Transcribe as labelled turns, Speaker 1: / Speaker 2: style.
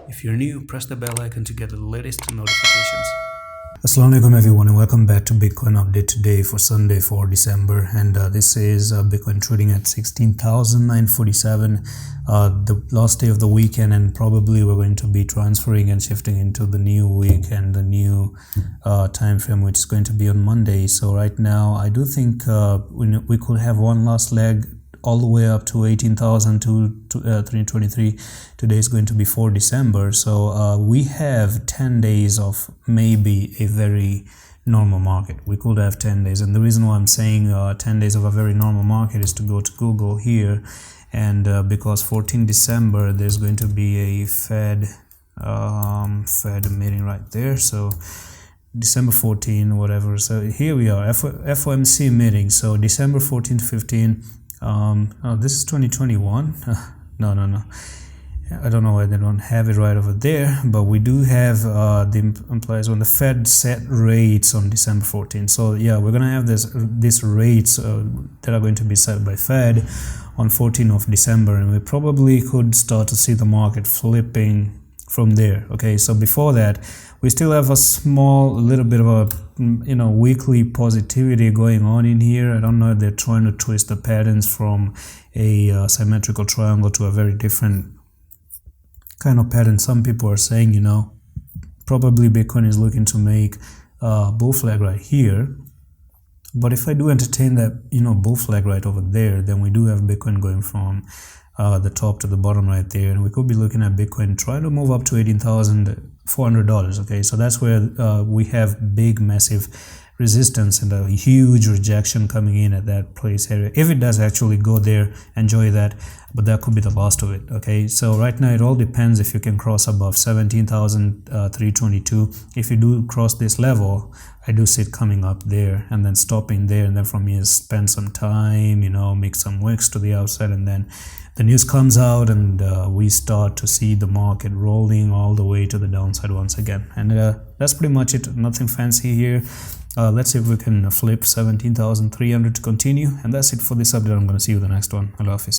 Speaker 1: If you're new, press the bell icon to get the latest notifications.
Speaker 2: Assalamu alaikum everyone, and welcome back to Bitcoin update today for Sunday 4 December. And this is Bitcoin trading at 16,947, the last day of the weekend, and probably we're going to be transferring and shifting into the new week and the new time frame, which is going to be on Monday. So right now I do think we could have one last leg all the way up to 18,323. Today is going to be 4 December. So we have 10 days of maybe a very normal market. We could have 10 days. And the reason why I'm saying 10 days of a very normal market is to go to Google here. And because 14 December, there's going to be a Fed meeting right there. So December 14, whatever. So here we are, FOMC meeting. So December 14 to 15. Oh, this is 2021. No. I don't know why they don't have it right over there, but we do have the implies when the Fed set rates on December 14. So yeah, we're gonna have these rates that are going to be set by Fed on 14th of December, and we probably could start to see the market flipping from there. Okay, so before that, we still have a little bit of a weekly positivity going on in here. I don't know if they're trying to twist the patterns from a symmetrical triangle to a very different kind of pattern. Some people are saying, probably Bitcoin is looking to make a bull flag right here. But if I do entertain that, bull flag right over there, then we do have Bitcoin going from the top to the bottom right there, and we could be looking at Bitcoin trying to move up to $18,400. Okay, so that's where we have big massive resistance and a huge rejection coming in at that place area. If it does actually go there, enjoy that, but that could be the last of it. Okay, so right now it all depends if you can cross above 17,322. If you do cross this level, I do see it coming up there and then stopping there, and then from here spend some time, make some wicks to the outside, and then the news comes out and we start to see the market rolling all the way to the downside once again. And that's pretty much it. Nothing fancy here. Let's see if we can flip 17,300 to continue. And that's it for this update. I'm going to see you in the next one. Allah Hafiz.